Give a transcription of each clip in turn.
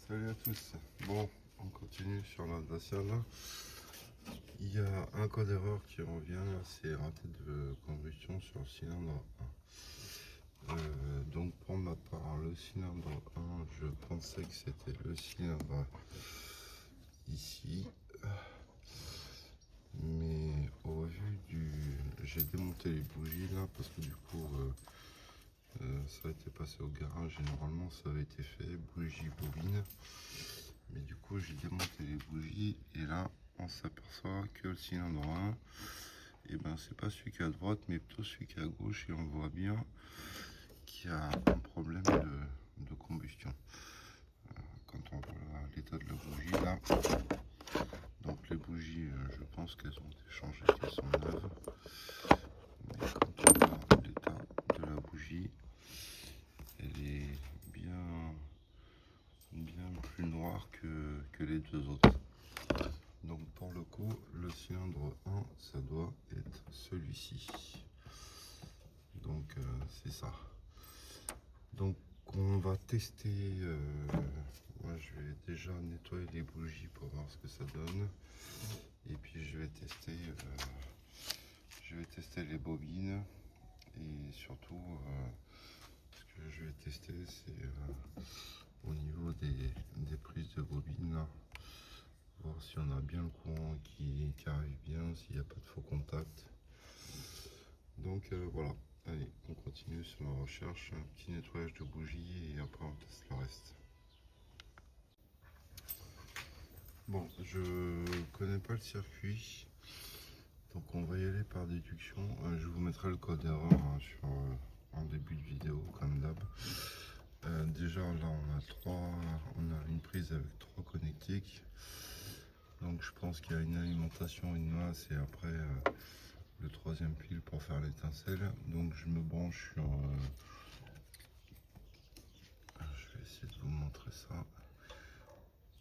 Salut à tous. Bon, on continue sur la Dacia là. Il y a un code erreur qui revient, c'est raté de combustion sur le cylindre 1. Donc pour ma part, le cylindre 1, je pensais que c'était le cylindre ici. Mais au vu du... J'ai démonté les bougies là parce que du coup ça a été passé au garage et normalement ça avait été fait, bougie bobine. Mais du coup j'ai démonté les bougies et là on s'aperçoit que le cylindre 1, et ben c'est pas celui qui est à droite mais plutôt celui qui est à gauche, et on voit bien qu'il y a un problème de combustion. Quand on voit l'état de la bougie là, donc les bougies je pense qu'elles ont été changées, qu'elles sont neuves, mais quand on voit l'état de la bougie, elle est bien plus noire que les deux autres. Donc pour le coup, le cylindre 1, ça doit être celui-ci. Donc c'est ça. Donc on va tester. Moi je vais déjà nettoyer les bougies pour voir ce que ça donne. Et puis je vais tester les bobines. Et surtout, ce que je vais tester, c'est au niveau des prises de bobines là. Voir si on a bien le courant qui arrive bien, s'il n'y a pas de faux contact. Donc voilà, allez, on continue sur la recherche, un petit nettoyage de bougies et après on teste le reste. Bon, je connais pas le circuit, donc on va y aller par déduction. Je vous mettrai le code erreur en début de vidéo comme d'hab. Déjà là on a une prise avec 3 connectiques. Donc je pense qu'il y a une alimentation, une masse et après le troisième fil pour faire l'étincelle. Donc je me branche sur... je vais essayer de vous montrer ça.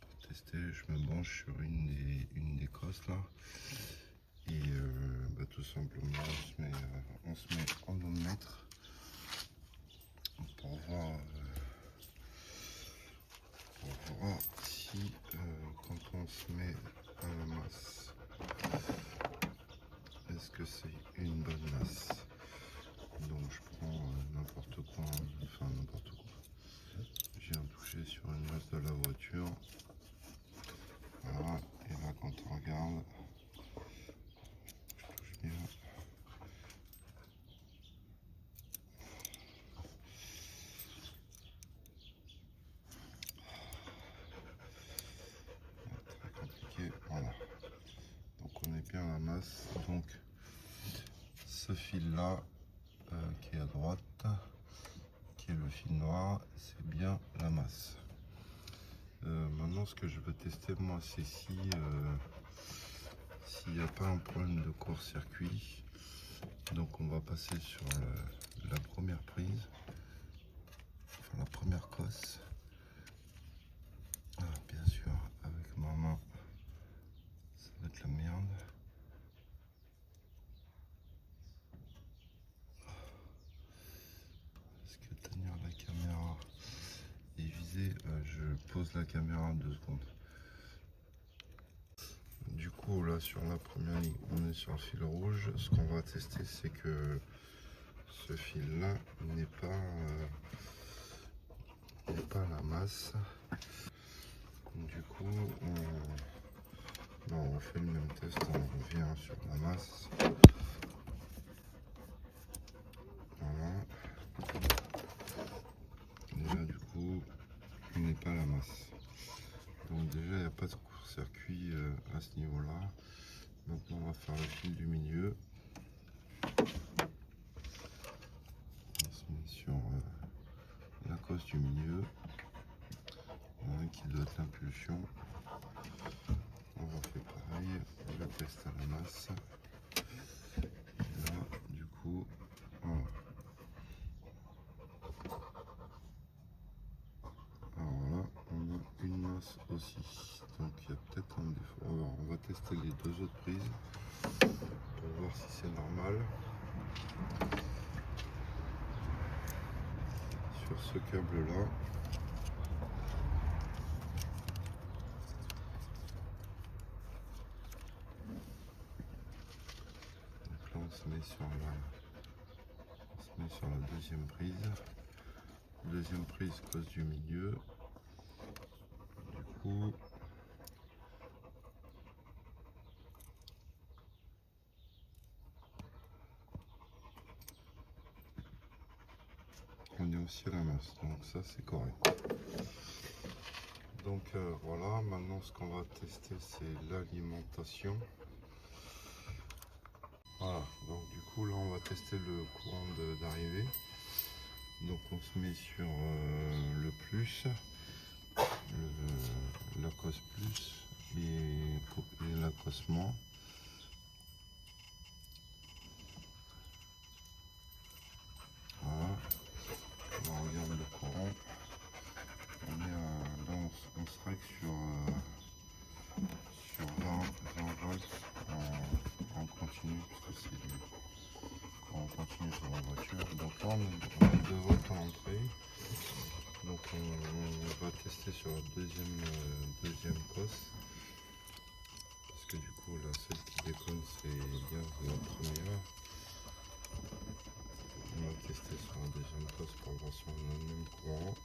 Pour tester, je me branche sur une des crosses là. Et tout simplement on se met en ohmmètre pour voir si quand on se met à la masse, est-ce que c'est une bonne masse. Donc je prends n'importe quoi, enfin n'importe quoi. J'ai un touché sur une masse de la voiture. Voilà, et là quand on regarde, je touche bien. Très compliqué, voilà. Donc on est bien à la masse. Donc ce fil là qui est à droite, qui est le fil noir, c'est bien la masse. Maintenant ce que je veux tester moi, c'est s'il n'y a pas un problème de court-circuit. Donc on va passer sur la première prise, enfin la première cosse. Ah, bien sûr, avec ma main, ça va être la merde. Parce que tenir la caméra et viser, je pose la caméra 2 secondes. Du coup là sur la première ligne, on est sur le fil rouge. Ce qu'on va tester, c'est que ce fil là n'est pas la masse. Du coup on fait le même test, on revient sur la masse. Voilà. Déjà du coup il n'est pas la masse. Donc déjà il n'y a pas de court-circuit à ce niveau là. Maintenant on va faire le fil du milieu. On se met sur la cosse du milieu, voilà, qui doit être l'impulsion. On refait pareil, je teste à la masse. Et là du coup voilà. Alors là on a une masse aussi, donc il y a peut-être un défaut. Alors on va tester les 2 autres prises pour voir si c'est normal. Sur ce câble là, se met sur la deuxième prise. Deuxième prise cause du milieu. Du coup, on est aussi à la masse, donc ça c'est correct. Donc voilà, maintenant ce qu'on va tester c'est l'alimentation. Voilà, donc du coup là on va tester le courant d'arrivée. Donc on se met sur le plus, la cos plus et la cos moins. Voilà, on regarde le courant. Là on se règle sur 20 volts en continu, parce que c'est du courant continu sur la voiture. Donc là on est 2 volts en entrée. Donc on va tester sur la deuxième cos. Parce que du coup la seule qui déconne c'est bien la première. On va tester sur la deuxième cos pour voir si on a le même courant.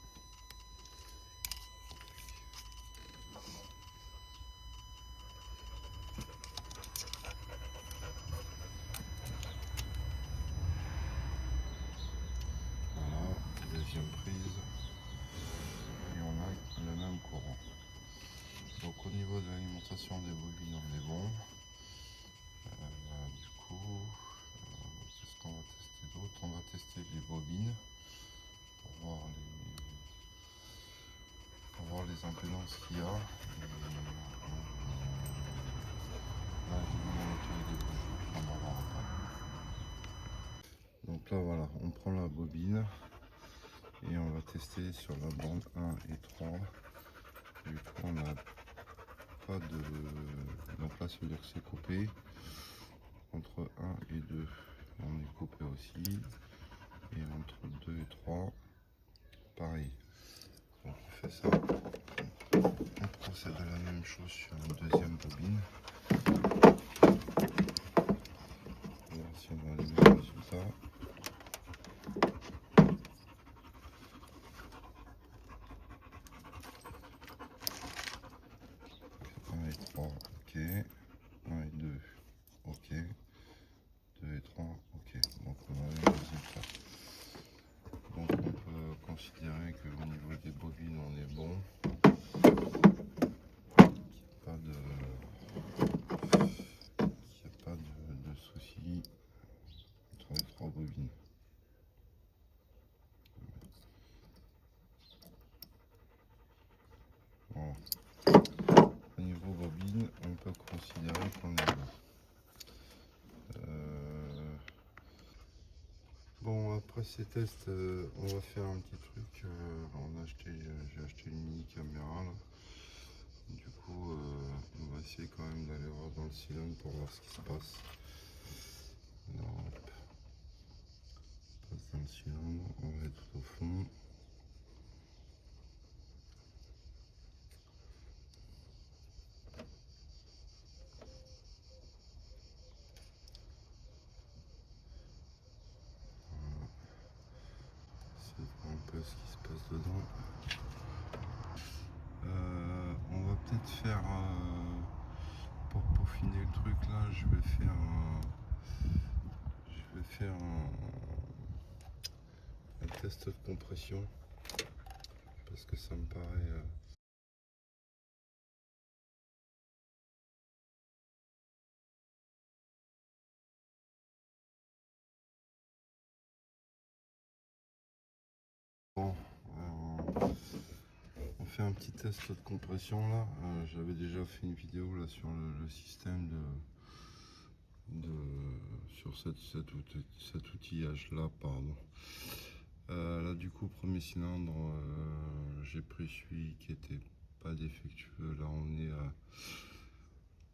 Voilà, deuxième prise. Et on a le même courant. Donc au niveau de l'alimentation des bobines on est bon. Du coup, qu'est-ce qu'on va tester d'autre? On va tester les bobines pour voir les impédances qu'il y a. Là j'ai mis la nettoyer des bougies, on en verra pas. Donc là voilà, on prend la bobine et on va tester sur la bande 1 et 3. Du coup on n'a pas de... Donc là ça veut dire que c'est coupé. Entre 1 et 2 on est coupé aussi. Et entre 2 et 3 pareil. Donc on fait ça. On procède à la même chose sur une deuxième bobine. Voir si on a les mêmes résultats. Un et 3, ok. 1 et 2, ok. 2 et 3, ok. Donc on a les mêmes résultats. Donc on peut considérer qu'au niveau des bobines on est bon. Qu'il n'y a pas de soucis entre les 3 bobines. Voilà. Au niveau bobine, on peut considérer qu'on est bon. Bon, après ces tests, on va faire un petit truc. J'ai acheté une mini caméra là. Du coup, on va essayer quand même d'aller voir dans le cylindre pour voir ce qui se passe. Alors, hop. On passe dans le cylindre, on va être au fond. C'est un peu ce qui se passe dedans. On va peut-être faire, pour peaufiner le truc là, je vais faire un test de compression parce que ça me paraît bon. On fait un petit test de compression là. J'avais déjà fait une vidéo là sur le système sur cet outillage là, pardon. Là du coup premier cylindre, j'ai pris celui qui était pas défectueux. Là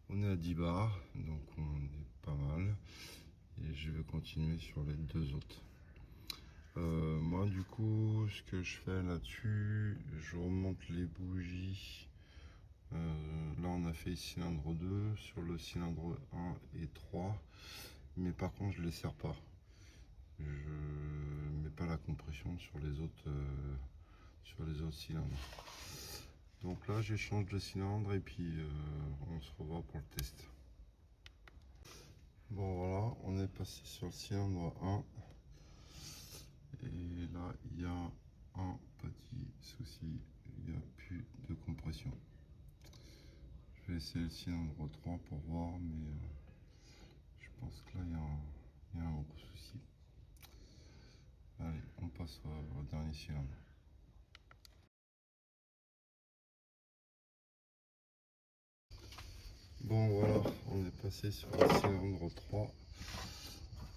on est à 10 bars, donc on est pas mal. Et je vais continuer sur les deux autres. Moi du coup ce que je fais là-dessus, je remonte les bougies. Là on a fait cylindre 2 sur le cylindre 1 et 3. mais par contre je les serre pas. Je mets pas la compression sur les autres cylindres. Donc là j'échange de cylindre et puis on se revoit pour le test. Bon voilà, on est passé sur le cylindre 1 et là il y a un petit souci, il n'y a plus de compression. Je vais essayer le cylindre 3 pour voir, mais je pense que là il y a un gros souci. Allez, on passe au dernier cylindre. Bon voilà, on est passé sur le cylindre 3.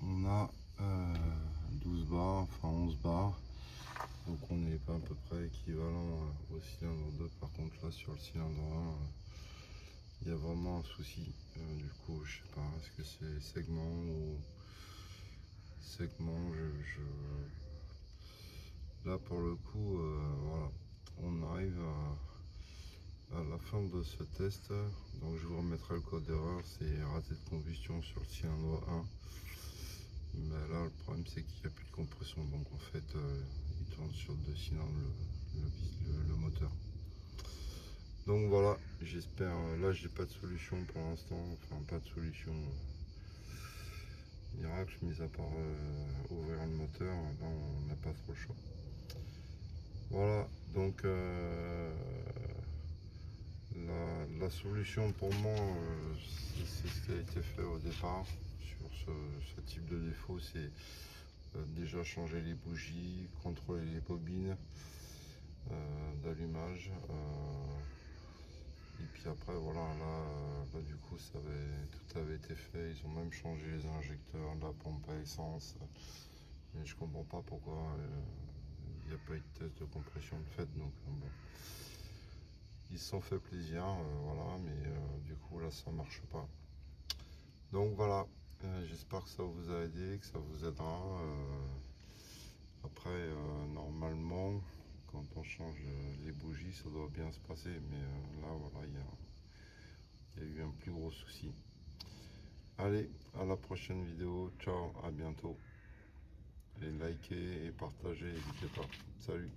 On a 12 bars, enfin 11 bars. Donc on n'est pas à peu près équivalent au cylindre 2. Par contre là sur le cylindre 1, il y a vraiment un souci. Du coup je sais pas, est-ce que c'est segment ou segment, là pour le coup voilà, on arrive à la fin de ce test. Donc je vous remettrai le code d'erreur, c'est raté de combustion sur le cylindre 1. Mais là le problème c'est qu'il n'y a plus de compression, donc en fait il tourne sur 2 cylindres le moteur. Donc voilà, j'espère, là j'ai pas de solution pour l'instant, enfin pas de solution miracle, mis à part ouvrir le moteur, là on n'a pas trop le choix. Voilà, donc la solution pour moi, c'est ce qui a été fait au départ sur ce type de défaut, c'est déjà changer les bougies, contrôler les bobines d'allumage. Et puis après voilà, là du coup tout avait été fait, ils ont même changé les injecteurs, la pompe à essence. Mais je comprends pas pourquoi il n'y a pas eu de test de compression de fait, donc bon. Ils se sont fait plaisir, voilà, mais du coup là ça marche pas. Donc voilà, j'espère que ça vous a aidé, que ça vous aidera. Après normalement quand on change les bougies ça doit bien se passer, mais là voilà, il y a eu un plus gros souci. Allez, à la prochaine vidéo, ciao, à bientôt. Et likez et partagez, n'hésitez pas. Salut.